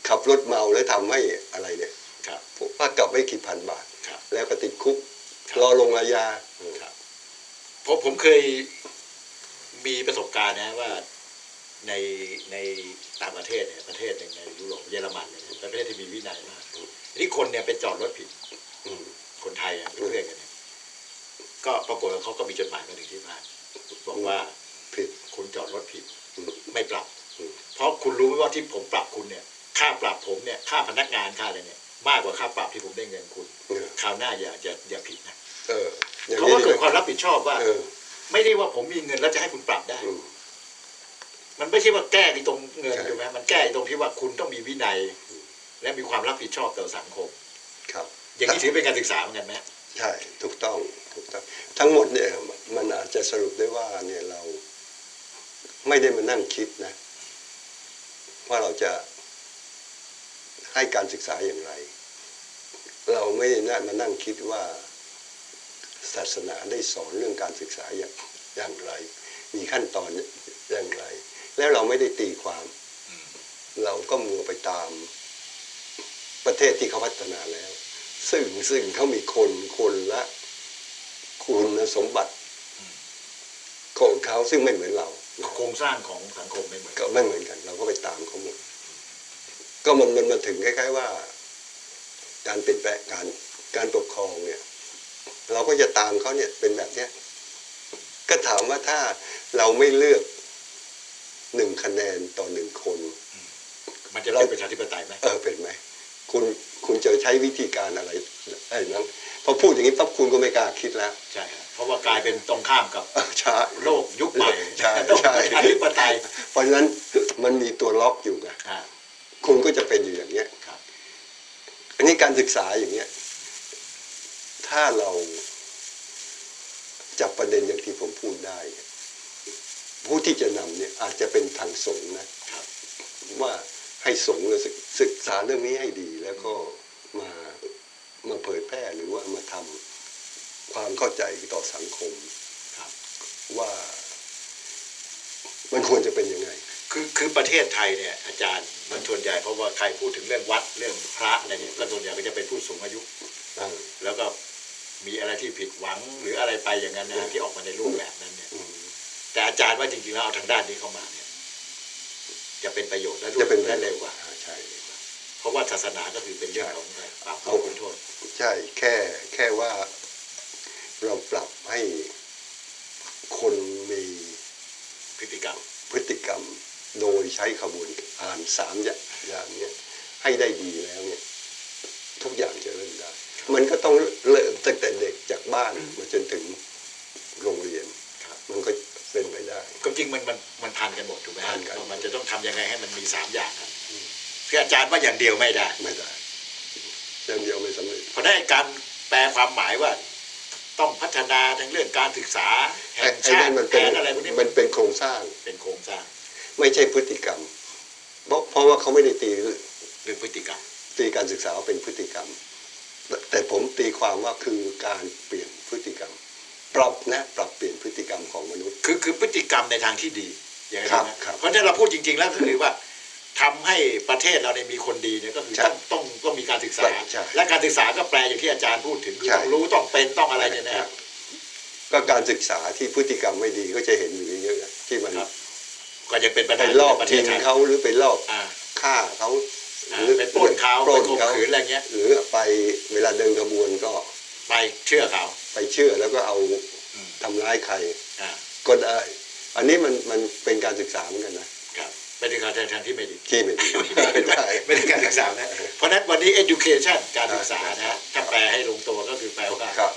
ขับรถเมาแล้วทำให้อะไรเนี่ย ครับ ผมว่ากลับไม่กี่พันบาท ครับ แล้วก็ติดคุก ครับ รอลงอาญา ครับผมเคยมีประสบการณ์นะว่าในต่างประเทศเนี่ยประเทศหนึ่งในยุโรปเยอรมันเนี่ยเป็นประเทศที่มีวินัยมากทีนี้คนเนี่ยไปจอดรถผิด อืม คนไทยอ่ะเป็นเพื่อนกันเนี่ยก็ปรากฏว่าเขาก็มีจดหมายมาถึงที่บ้านบอกว่า ผิด คุณจอดรถผิด อืม ไม่ปรับ อืม เพราะคุณรู้ไหมว่าที่ผมปรับคุณเนี่ย ค่าปรับผมเนี่ยค่าพนักงานค่าอะไรเนี่ย มากกว่าค่าปรับที่ผมได้เงินคุณ คราวหน้าอย่าผิดนะ อย่าง เขา นี้ ก็เกิด ดี ความรับผิดชอบว่า เออ ไม่ได้ว่าผมมีเงินแล้วจะให้คุณปรับได้ อืม มันไม่ใช่ว่าแก้ที่ตรงเงิน ใช่ ถูกไหมมันแก้ที่ตรงที่ว่าคุณต้องมีวินัย และมีความรับผิดชอบต่อสังคม ครับ อย่างนี้ถือเป็นการศึกษาเหมือนกันไหม ใช่ถูกต้องทั้งหมดเนี่ยมันอาจจะสรุปได้ว่าเนี่ยเราไม่ได้มานั่งคิดนะ ว่าเราจะให้การศึกษาอย่างไร เราไม่ได้มานั่งคิดว่าศาสนาได้สอนเรื่องการศึกษาอย่างไร มีขั้นตอนอย่างไร แล้วเราไม่ได้ตีความ เราก็มัวไปตามประเทศที่เขาพัฒนาแล้ว ซึ่งเขามีคนละคุณสมบัติของเขาซึ่งไม่เหมือนเรา โครงสร้างของสังคมไม่เหมือนกัน ก็ไม่เหมือนกัน เราก็ไปตามเขาหมดก็มันมาถึงคล้ายๆว่า การเปลี่ยนแปลงการปกครองเนี่ย เราก็จะตามเขาเนี่ยเป็นแบบเนี้ยก็ถามว่าถ้าเราไม่เลือก1 คะแนนต่อ1 คน มันจะเป็นประชาธิปไตยไหม เป็นไหมคุณจะใช้วิธีการอะไรไอ้นั้นพอพูดอย่างนี้ปั๊บคุณก็ไม่กล้าคิดแล้ว ใช่ครับเพราะว่ากลายเป็นตรงข้ามกับ ใช่ โลกยุคใหม่ ใช่ โลกประชาธิปไตย เพราะฉะนั้นมันมีตัวล็อกอยู่ไง อ่า คุณก็จะเป็นอยู่อย่างเนี้ย ครับ อันนี้การศึกษาอย่างเนี้ยถ้าเราจับประเด็นอย่างที่ผมพูดได้เนี่ยผู้ที่จะนำเนี่ยอาจจะเป็นทางสงฆ์นะครับ ว่าให้สงฆ์เนี่ยศึกษาเรื่องนี้ให้ดีแล้วก็มาเผยแพร่หรือว่ามาทำความเข้าใจต่อสังคม ครับ ว่ามันควรจะเป็นยังไง คือประเทศไทยเนี่ยอาจารย์มันส่วนใหญ่เพราะว่าใครพูดถึงเรื่องวัดเรื่องพระอะไรเนี่ยก็ส่วนใหญ่ก็จะเป็นผู้สูงอายุ แล้วก็มีอะไรที่ผิดหวังหรืออะไรไปอย่างนั้นนะที่ออกมาในรูปแบบนั้นเนี่ยแต่อาจารย์ว่าจริงๆแล้วเอาทางด้านนี้เข้ามาเนี่ยจะเป็นประโยชน์และรวดเร็วกว่า ใช่ เพราะว่าศาสนาก็คือเป็นเรื่องของปราบเอาคนโทษ ใช่แค่ว่าเราปรับให้คนมี พฤติกรรม พฤติกรรมโดยใช้ขบวนการ3 อย่างเนี้ยให้ได้ดีแล้วเนี่ยทุกอย่างจะเริ่มได้ มันก็ต้องเริ่มตั้งแต่เด็กจากบ้านมาจนถึงโรงเรียน ครับ มันก็เป็นไปได้ ก็จริงมันพันกันหมดถูกไหม พันกัน มันจะต้องทำยังไงให้มันมี3 อย่างครับคืออาจารย์ว่าอย่างเดียวไม่ได้ ไม่ได้อย่างเดียวไม่สำเร็จ เพราะได้การแปลความหมายว่า ต้องพัฒนาทั้งเรื่องการศึกษาแห่ง ไอ้ ชา นั่ ติ นมัน แผ เป็น นอะไรพวกนี้ มันเป็นโครงสร้าง เป็นโครงสร้าง ไม่ใช่พฤติกรรม เพราะว่าเขาไม่ได้ตี เรื่องพฤติกรรม การศึกษาว่าเป็นพฤติกรรม แต่ผมตีความว่าคือการเปลี่ยนพฤติกรรม ปรับเปลี่ยนพฤติกรรมของมนุษย์ คือพฤติกรรมในทางที่ดีอย่างนี้ ครับ นะครับ เพราะฉะนั้นเราพูดจริง ๆ แล้วก็คือว่าทำให้ประเทศเราเนี่ยมีคนดีเนี่ยก็คือ ใช่ ต้องมีการศึกษา ใช่ และการศึกษาก็แปลอย่างที่อาจารย์พูดถึงคือ ใช่ ต้องรู้ต้องเป็นต้องอะไรเนี่ยนะครับ ก็การศึกษาที่พฤติกรรมไม่ดีก็จะเห็นอยู่เยอะๆที่มัน ครับ ก็ยังเป็นปัญ ไป หา ลอบ ในประเท ทิ้ ศ ง ไทย เขาหรือไปลอบ อ่า ฆ่าเขา ไปปล้นเขาไปข่มขืนอะไรเงี้ย หรือไปเวลาเดินขบวนก็ ไปเชื่อเขา ไปเชื่อแล้วก็เอา อืม ทำร้ายใคร อ่า ก็ได้ อันนี้มันเป็นการศึกษาเหมือนกันนะครับ เป็นการทางที่ไม่ดี ที่ไม่ดี ไม่ได้การศึกษานะเพราะฉะนั้นวันนี้ education การศึกษานะฮะถ้าแปลให้ลงตัวก็คือแปลว่า ครับ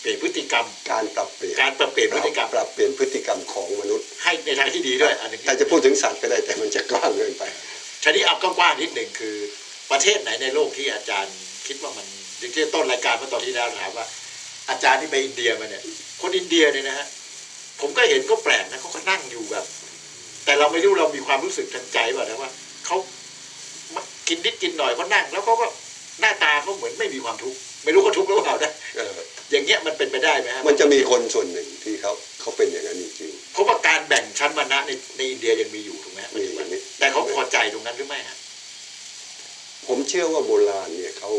เปลี่ยนพฤติกรรม การปรับเปลี่ยน การปรับเปลี่ยนพฤติกรรม ปรับเปลี่ยนพฤติกรรมของมนุษย์ ให้ในทางที่ดีด้วยอันหนึง ถ้าจะพูดถึงสัตว์ก็ได้แต่มันจะกว้างเกินไป ทีนี้เอากว้างๆนิดหนึ่งคือประเทศไหนในโลกที่อาจารย์คิดว่ามันอย่างที่ต้นรายการเมื่อตอนที่แล้วถามว่า อาจารย์ที่ไปอินเดียมาเนี่ยคนอินเดียเนี่ยนะฮะผมก็เห็นก็แปลกนะเขาก็นั่งอยู่แบบ แต่เราไม่รู้เรามีความรู้สึกทางใจป่ะนะว่าเขากินนิดกินหน่อยเขานั่ง แล้วเขาก็หน้าตาเขาเหมือนไม่มีความทุกข์ไม่รู้เขาทุกข์หรือเปล่านะ อย่างเงี้ยมันเป็นไปได้ไหมฮะ มันจะมีคนส่วนหนึ่งที่เขาเป็นอย่างนั้นจริง เพราะว่าการแบ่งชั้นวรรณะในอินเดียยังมีอยู่ถูกไหมฮะ มีอย่างนี้ แต่เขาพอใจตรงนั้นหรือไม่ฮะ ๆผมเชื่อว่าโบราณเนี่ยเขา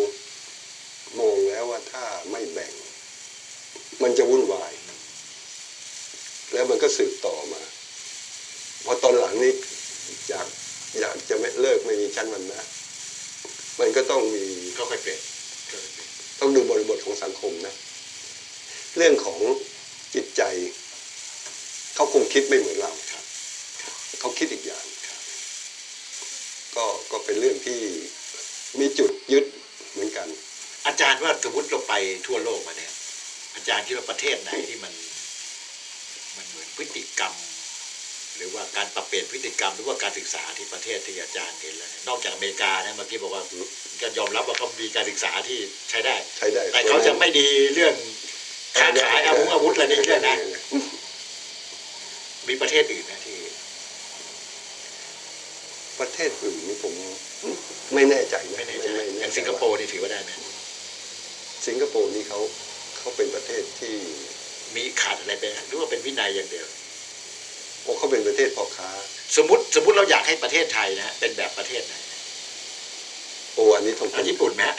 มองแล้วว่าถ้าไม่แบ่ง มันจะวุ่นวาย แล้วมันก็สืบต่อมาพอตอนหลังนี้อยากจะไม่เลิกไม่มีชั้นวรรณะมันก็ต้องมี ก็ค่อยเปลี่ยนค่อยเปลี่ยน ต้องดูบริบทของสังคมนะ เรื่องของจิตใจ เขาคงคิดไม่เหมือนเรา ครับ เขาคิดอีกอย่าง ครับ ก็เป็นเรื่องที่มีจุดยึดเหมือนกัน อาจารย์ว่าสมมติเราไปทั่วโลกมาเนี่ยอาจารย์คิดว่าประเทศไหนที่มันเหมือนพฤติกรรม หรือว่าการปรับเปลี่ยนพฤติกรรมหรือว่าการศึกษาที่ประเทศที่อาจารย์เห็นแล้วเนี่ยนอกจากอเมริกานะเมื่อกี้บอกว่าก็ยอมรับว่าเขามีการศึกษาที่ใช้ได้ ใช้ได้ แต่เขาจะไม่ดีเรื่องค้าขายอาวุธอะไรนี่เรื่องนะมีประเทศอื่นนะที่ ประเทศอื่นนี่ผมไม่แน่ใจนะ ไม่แน่ใจอย่างสิงคโปร์นี่ถือว่าได้ไหม สิงคโปร์นี่เขาเป็นประเทศที่ มีขาดอะไรไปหรือว่าเป็นวินัยอย่างเดียว เขาเป็นประเทศพ่อค้า สมมติเราอยากให้ประเทศไทยนะเป็นแบบประเทศไหน อันนี้ต้อง เอาญี่ปุ่นไหมฮะ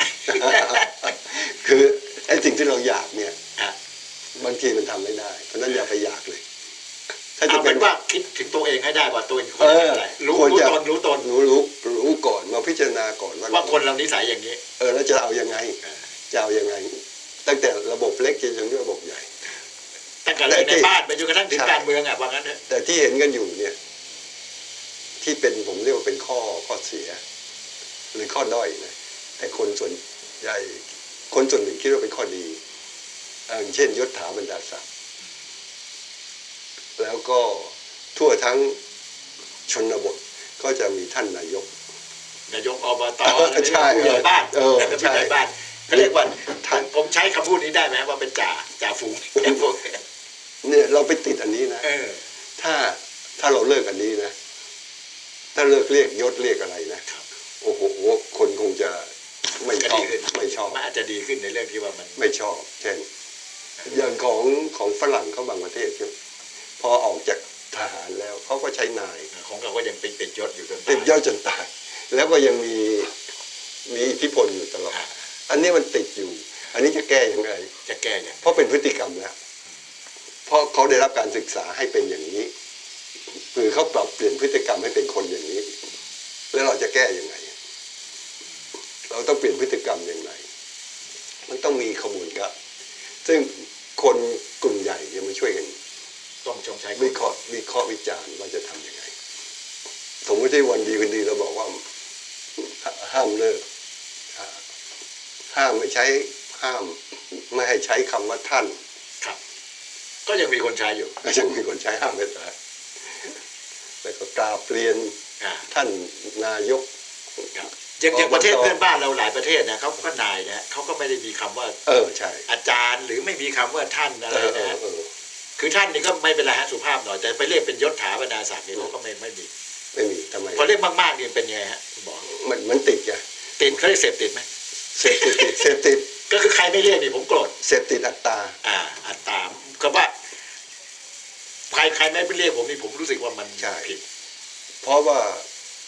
คือไอ้สิ่งที่เราอยากเนี่ย อ่ะ บางทีมันทำไม่ได้ เพราะฉะนั้นอย่าไปอยากเลย ถ้าจะ เอา เป็ เป็น นว่าคิดถึงตัวเองให้ได้ว่าตัวเองคนอะไรรู้ ควรจะ ตน รู้ก่อนมาพิจารณาก่อนว่า ว่าคนเรานิสัยอย่างนี้ แล้วจะเอายังไง จะเอายังไง ตั้งแต่ระบบเล็กจนถึงระบบใหญ่ ตั้งแต่ในบ้านไปจนกระทั่งถึงการเมืองอ่ะว่างั้นเถอะ แต่ที่เห็นกันอยู่เนี่ย ที่เป็นผมเรียกว่าเป็นข้อเสีย หรือข้อด้อยนะแต่คนส่วนใหญ่คนส่วนหนึ่งคิดว่าเป็นข้อดีอย่างเช่นยศถาบรรดาศักดิ์แล้วก็ทั่วทั้งชนบทก็จะมีท่านนายก นายกอบต ใช่ ผู้ใหญ่บ้าน ใช่ ผู้ใหญ่บ้านเขาเรียกว่าผมใช้คำพูดนี้ได้ไหมว่าเป็นจ่าฝูงอย่างพวก เนี่ยเราไปติดอันนี้นะ ถ้าเราเลิกอันนี้นะ ถ้าเลิกเรียกยศเรียกอะไรนะ โอ้โหคนคงจะไม่ชอบไม่ชอบ มันอาจจะดีขึ้นในเรื่องที่ว่ามัน ไม่ชอบเช่นอย่างของฝรั่งเขาบางประเทศใช่ไหมพอออกจากทหารแล้วเขาก็ใช้นาย ของเราก็ยังเป็นติดยศอยู่จน ติดยอดจนตาย แล้วก็ยังมีอิทธิพลอยู่ตลอด อันนี้มันติดอยู่ อันนี้จะแก้ยังไง จะแก้ยัง เพราะเป็นพฤติกรรมแล้ว เพราะเขาได้รับการศึกษาให้เป็นอย่างนี้คือเขาปรับเปลี่ยนพฤติกรรมให้เป็นคนอย่างนี้ แล้วเราจะแก้ยังไง เราต้องเปลี่ยนพฤติกรรมอย่างไร มันต้องมีขบวนการซึ่งคนกลุ่มใหญ่จะมาช่วยกัน ต้องใช้ วิเคราะห์วิจารณ์ว่าจะทำยังไง สมมติที่วันดีคืนดีเราบอกว่าห้ามเลิกห้ามไม่ให้ใช้คำว่าท่าน ครับ ก็ยังมีคนใช้อยู่ ก็ยังมีคนใช้ห้ามไม่ได้แล้วก็กราบเรียนท่านนายก ครับอย่างประเทศเพื่อนบ้านเราหลายประเทศนะเขาก็นายนะเขาก็ไม่ได้มีคำว่า ใช่ อาจารย์หรือไม่มีคำว่าท่านอะไรนะ เออ คือท่านนี่ก็ไม่เป็นไรฮะสุภาพหน่อยแต่ไปเรียกเป็นยศถาบรรดาศักดิ์นี่เขาก็ไม่มี ไม่มีทำไม พอเรียกมากๆนี่เป็นไงฮะคุณหมอ มันติดไง ติดเขาเรียกเสพติดไหม เสพติด ก็คือใครไม่เรียกนี่ผมโกรธ เสพติดอัตตา อัตตามก็ว่าใครไม่ไปเรียกผมนี่ผมรู้สึกว่ามันผิด เพราะว่า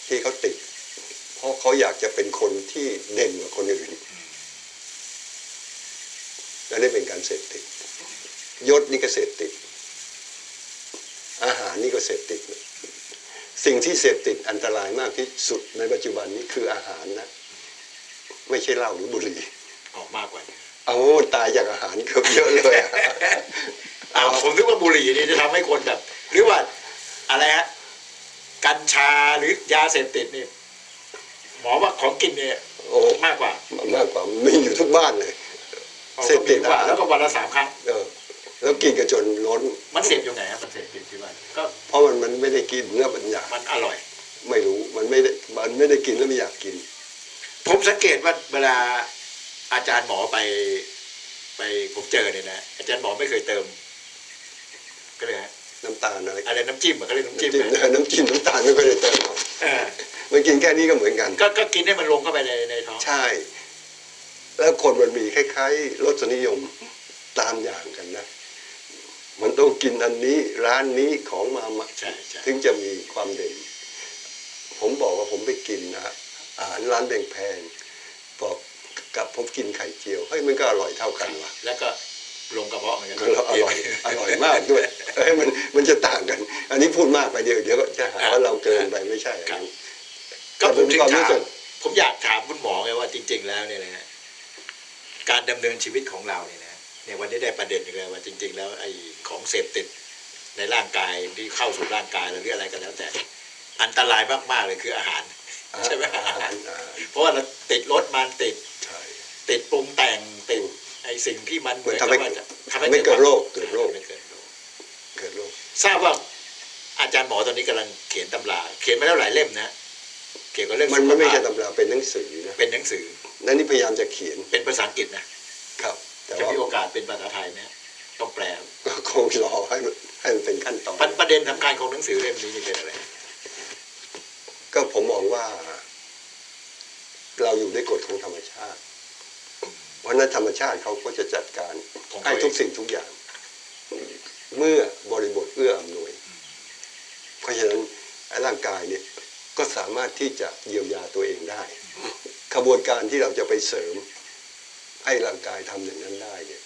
ที่เขาติด เพราะเขาอยากจะเป็นคนที่เด่นกว่าคนอื่นและนี่เป็นการเสพติดยศนี่ก็เสพติดอาหารนี่ก็เสพติด สิ่งที่เสพติดอันตรายมากที่สุดในปัจจุบันนี้คืออาหารนะไม่ใช่เหล้าหรือบุหรี่ ออกมากกว่านี้ เอาตายจากอาหารเกือบเยอะเลยอะ ผมนึกว่าบุหรี่นี่จะทำให้คนแบบ หรือว่าอะไรฮะกัญชาหรือยาเสพติดนี่หมอว่าของกินเนี่ย โอ้ มากกว่า มากกว่ามีอยู่ทุกบ้านเลย เสพติด กว่า อาหาร แล้วก็วันละ3 ครั้ง แล้วกินกันจนล้น มันเสพยังไงฮะมันเสพติดที่บ้านก็ เพราะมันไม่ได้กินแล้วมันอยาก มันอร่อย ไม่รู้มันไม่ได้กินแล้วไม่อยากกิน ผมสังเกตว่าเวลาอาจารย์หมอไปผมเจอเนี่ยนะอาจารย์หมอไม่เคยเติมก็เลยฮะ น้ำตาลอะไร อะไรน้ำจิ้มอะเขาเรียกน้ำจิ้ม น้ำจิ้มน้ำตาลไม่ค่อยได้เติมหรอก เออ มันกินแค่นี้ก็เหมือนกัน ก็กินให้มันลงเข้าไปในท้อง ใช่ แล้วคนมันมีคล้ายๆรสนิยมตามอย่างกันนะ มันต้องกินอันนี้ร้านนี้ของมา ใช่ใช่ ถึงจะมีความเด่น ผมบอกว่าผมไปกินนะอาหารร้านแพงๆบอกกับผมกินไข่เจียวเฮ้ยมันก็อร่อยเท่ากันว่ะ แล้วก็ลงกระเพาะเหมือนกัน ก็อร่อยมากด้วยมันจะต่างกัน อันนี้พูดมากไปเดี๋ยวก็จะหาว่าเราเกินไปไม่ใช่ ก็ผมถึง ความ ถา รู้ ม สึก ผมอยากถามคุณหมอไงว่าจริง ๆ แล้วเนี่ยนะฮะการดำเนินชีวิตของเราเนี่ยนะเนี่ยวันนี้ได้ประเด็นอีกแล้วว่าจริง ๆ แล้วไอ้ของเสพติดในร่างกายที่เข้าสู่ร่างกายหรืออะไรก็แล้วแต่อันตรายมากๆเลยคืออาหารใช่ไหม อาหาร เพราะว่าเราติดรสมันติด ใช่ ติดปรุงแต่งติดไอ้สิ่งที่มันเหมือนกับ มัน ว่า ทำให้เกิดโรค เกิดโรค ทราบว่าอาจารย์หมอตอนนี้กำลังเขียนตำราเขียนมาแล้วหลายเล่มนะเกี่ยวกับเรื่อง มันไม่ใช่ สุขภาพ ตำราเป็นหนังสือนะ เป็นหนังสือ นั่นนี่พยายามจะเขียน เป็นภาษาอังกฤษนะครับ แต่ จะ ว่า มีโอกาสเป็นภาษาไทยไหมต้องแปล ก็คงรอให้มันเป็นขั้นตอน ประเด็นสำคัญของหนังสือเล่มนี้นี่เป็นอะไร ก็ผมมองว่า เราอยู่ในกฎของธรรมชาติ เพราะฉะนั้นธรรมชาติเขาก็จะจัดการให้ทุกสิ่งทุกอย่าง เมื่อบริบทเอื้ออำนวย เพราะฉะนั้นร่างกายเนี่ยก็สามารถที่จะเยียวยาตัวเองได้ขบวนการที่เราจะไปเสริม ให้ร่างกายทำอย่างนั้นได้เนี่ย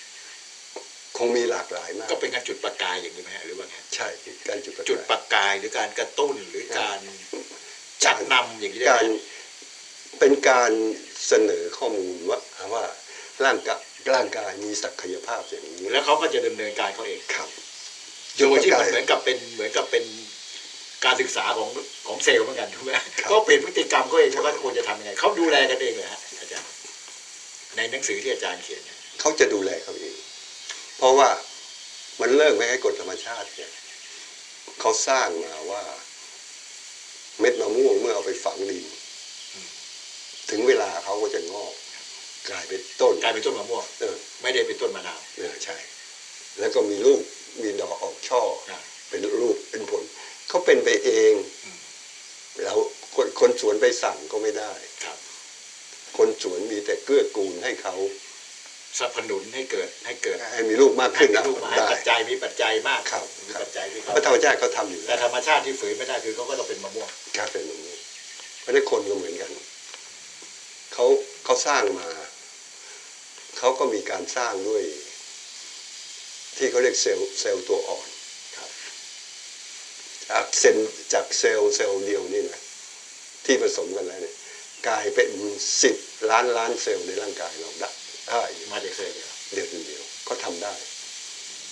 คงมีหลากหลายมาก ก็เป็นการจุดประกายอย่างนี้ไหมฮะหรือว่าไง ใช่การจุด จุดประกายหรือการกระตุ้นหรือการชักนำอย่างนี้ได้ การ ไหม เป็นการเสนอข้อมูลว่าร่างกายมีศักยภาพอย่างนี้ แล้วเขาก็จะดำเนินการเขาเอง ครับ โดยที่มันเหมือนกับเป็นการศึกษาของเซลล์เหมือนกันถูกไหมเขาเปลี่ยนพฤติกรรมเขาเองว่าควรจะทำยังไงเขาดูแลกันเองเลยฮะอาจารย์ในหนังสือที่อาจารย์เขียนเนี่ย เขาจะดูแลเขาเอง เพราะว่ามันเลิกไม่ให้กฎธรรมชาติเนี่ยเขาสร้างมาว่า เม็ดมะม่วงเมื่อเอาไปฝังดิน ถึงเวลาเขาก็จะงอก กลายเป็นต้น กลายเป็นต้นมะม่วงไม่ได้เป็นต้นมะนาว ใช่ แล้วก็มีลูกมีดอกออกช่อ อ่า เป็นลูกเป็นผลเขาเป็นไปเอง แล้วคนสวนไปสั่งก็ไม่ได้ ครับ คนสวนมีแต่เกื้อกูลให้เขา สนับสนุนให้เกิด ให้มีลูกมาก ให้ ขึ้น มีลูกมาให้ ได้ ปัจจัยมีปัจจัยมาก ครับ มี ครับ ปัจจัยที่ เพ เขา ราะธรรมชาติเขาทำอยู่ แต่ แล้ว ธรรมชาติที่ฝืนไม่ได้คือเขาก็ต้องเป็นมะม่วง กลายเป็นแบบนี้เพราะฉะนั้นคนก็เหมือนกันเขาสร้างมาเขาก็มีการสร้างด้วย ที่เขาเรียกเซลล์ตัวอ่อน ครับ จากเซลล์เดียวนี่นะที่ผสมกันแล้วเนี่ยกลายเป็น10 ล้านเซลล์ในร่างกายเราได้ มาจากเซลล์เดียว เดียวก็ทำได้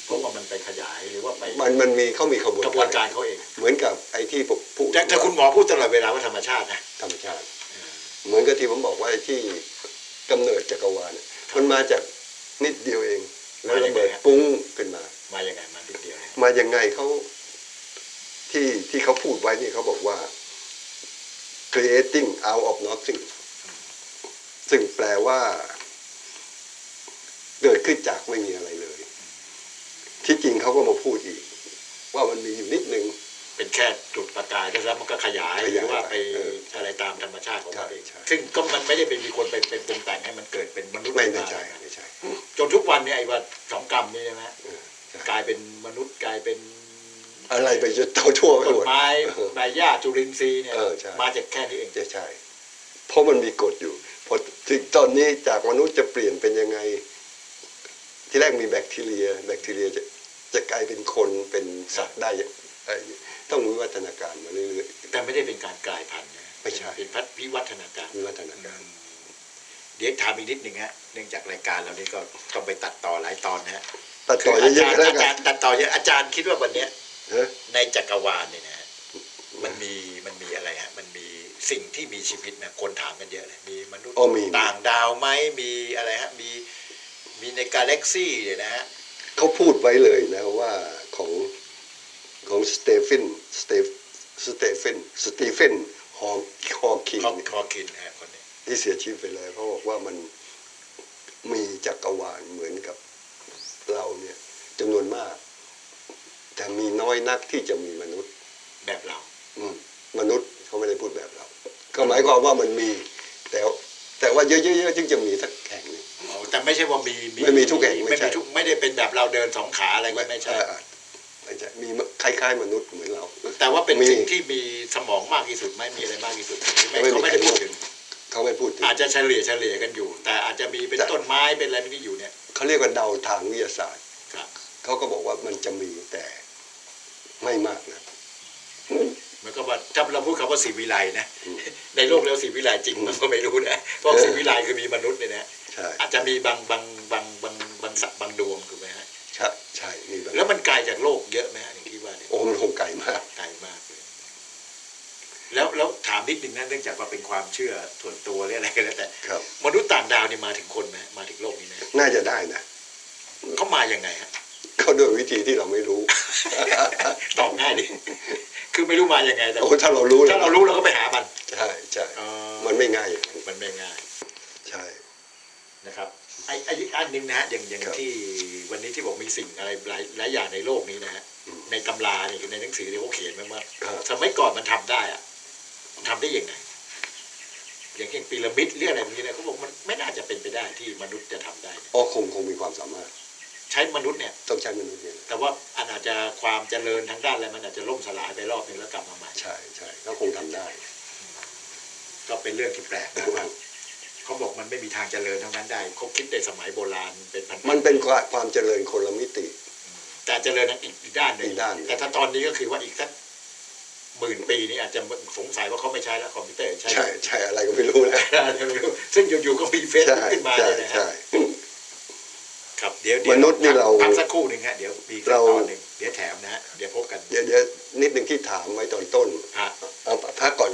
เพราะว่ามันไปขยายหรือว่าไป มันมีเขามีขบวน กระบวนการเขาเอง เหมือนกับไอ้ที่ผมพูด แต่คุณหมอพูดตลอดเวลาว่าธรรมชาตินะ ธรรมชาติ เหมือนกับที่ผมบอกว่าไอ้ที่กำเนิดจักรวาลเนี่ยมันมาจากนิดเดียวเองแล้วระเบิดปุ้งขึ้นมา มายังไงมานิดเดียวเนี่ย มายังไงเขาที่เขาพูดไว้นี่เขาบอกว่า creating out of nothing ซึ่งแปลว่า เกิดขึ้นจากไม่มีอะไรเลย ที่จริงเขาก็มาพูดอีก ว่ามันมีอยู่นิดนึง เป็นแค่จุดประกายแล้วมันก็ขยายหรือว่าไป อะไรตามธรรมชาติของมันเอง ใช่ ซึ่งก็มันไม่ได้เป็นมีคนไปปรุงแต่งให้มันเกิดเป็นมนุษย์ ไม่ ขึ้น ใช่ มา ไม่ใช่ จนทุกวันเนี่ยไอ้ว่า2 กรรมนี่ใช่ไหม ใช่ กลายเป็นมนุษย์กลายเป็น อะไรไปจนทั่วไป ต้ หม น ด ไม้ใบหญ้าจุลินทรีย์เนี่ย ใช่ มาจากแค่นี้เอง ใช่ เพราะมันมีกฎอยู่พอถึงตอนนี้จากมนุษย์จะเปลี่ยนเป็นยังไง ที่แรกมีแบคทีเรียจะกลายเป็นคนเป็นสัตว์ได้ ต้องวิวัฒนาการมาเรื่อย แต่ไม่ได้เป็นการกลายพันธุ์นะ ไม่ใช่ เป็นพัฒวิวัฒนาการ ๆวิวัฒนาการ เดี๋ยวถามอีกนิดหนึ่งฮะเนื่องจากรายการเรานี่ก็ต้องไปตัดต่อหลายตอนนะฮะ ตัดต่อ คือ เยอะๆแล้ว อา กั จาน รย์ตัดต่อเยอะอาจารย์คิดว่าวันเนี้ย ฮะ ในจักรวาลเนี่ยนะฮะมันมีอะไรฮะมันมีสิ่งที่มีชีวิตนะคนถามกันเยอะเลยมีมนุษย์ อ๋อมี ต่างดาวไหมมีอะไรฮะมีในกาแล็กซี่เนี่ยนะฮะ เขาพูดไว้เลยนะว่าของสเตเฟนฮอว์คิง คอคินนะฮะคนนี้ ที่เสียชีวิตไปแล้วเขาบอกว่ามันมีจักรวาลเหมือนกับเราเนี่ยจำนวนมาก แต่มีน้อยนักที่จะมีมนุษย์ แบบเรา มนุษย์เขาไม่ได้พูดแบบเราก็หมายความว่ามันมีแต่ว่าเยอะๆจึงจะมีสักแห่งหนึ่ง อ๋อแต่ไม่ใช่ว่ามี ไม่มีทุกแห่งไม่ ไม่ ใช่ มีทุกไม่ได้เป็นแบบเราเดินสองขาอะไรไม่ใช่ ไม่ใช่มีคล้ายๆมนุษย์เหมือนเรา แต่ว่าเป็น มี สิ่งที่มีสมองมากที่สุดไหมมีอะไรมากที่สุดหรือไม่ ไม่มี เขาไม่ได้พูดถึง เขาไม่พูดถึง อาจจะเฉลี่ยกันอยู่ แต่อาจจะมีเป็นต้นไม้เป็นอะไรที่อยู่เนี่ย เขาเรียกว่าเดาทางวิทยาศาสตร์ ครับ เขาก็บอกว่ามันจะมีแต่ไม่มากนะ เหมือนกับว่าถ้าเราพูดคำว่าสีวิไลนะ อืม ในโลกแล้วสีวิไลจริงมันก็ไม่รู้นะเพราะสีวิไลคือมีมนุษย์เนี่ยนะ ใช่ อาจจะมีบางสัตว์บางดวงถูกไหมฮะ ใช่มีแบบ แล้วมันไกลจากโลกเยอะไหมฮะอย่างที่ว่าเนี่ย โอ้มันคงไกลมาก ไกลมากเลยแล้วถามนิดนึงนะเนื่องจากว่าเป็นความเชื่อส่วนตัวหรืออะไรก็แล้วแต่ ครับ มนุษย์ต่างดาวนี่มาถึงคนไหมมาถึงโลกนี้นะ น่าจะได้นะ เขามายังไงฮะ เขาโดยวิธีที่เราไม่รู้ ตอบง่ายดิคือไม่รู้มายังไงแต่ โอ้ถ้าเรารู้ ถ้าเรารู้เราก็ไปหามัน ใช่ใช่ อ๋อ มันไม่ง่ายอย่างนั้น มันไม่ง่าย ใช่ นะครับไอ้อีกอันหนึ่งนะฮะอย่าง ครับ ที่วันนี้ที่บอกมีสิ่งอะไรหลายอย่างในโลกนี้นะฮะ อืม ในตำราเนี่ยในหนังสือเนี่ยเขาเขียนไว้ว่า ครับ สมัยก่อนมันทำได้อะทำได้ยังไง อย่างเช่นพีระมิดหรืออะไรแบบนี้นะเขาบอกมันไม่น่าจะเป็นไปได้ที่มนุษย์จะทำได้เนี่ย อ๋อคงมีความสามารถ ใช้มนุษย์เนี่ย ต้องใช้มนุษย์เนี่ย แต่ว่าอันอาจจะความเจริญทางด้านอะไรมันอาจจะล่มสลายไปรอบนึงแล้วกลับมาใหม่ ใช่ใช่เขาคงทำได้ ก็เป็นเรื่องที่แปลกนะว่าเขาบอกมันไม่มีทางเจริญทั้งนั้นได้เขาคิดในสมัยโบราณเป็นพันๆ มันเป็นความเจริญคนละมิติ แต่เจริญอีกด้านหนึ่ง อีกด้านหนึ่ง แต่ถ้าตอนนี้ก็คือว่าอีกสัก10,000 ปีนี้อาจจะสงสัยว่าเขาไม่ใช้แล้วคอมพิวเตอร์ใช้ ใช่อะไรก็ไม่รู้นะ ซึ่งอยู่ๆก็มีเฟซ ใช่ ขึ้นมา ใช่ เลยนะ ใช่ ฮะครับเดี๋ยว มนุษย์นี่เรา พักสักครู่หนึ่งฮะเดี๋ยวมีอีก เรา ตอนหนึ่งเดี๋ยวแถมนะฮะเดี๋ยวพบกัน เดี๋ยวนิดหนึ่งที่ถามไว้ตอนต้น ฮะ เอาพักก่อน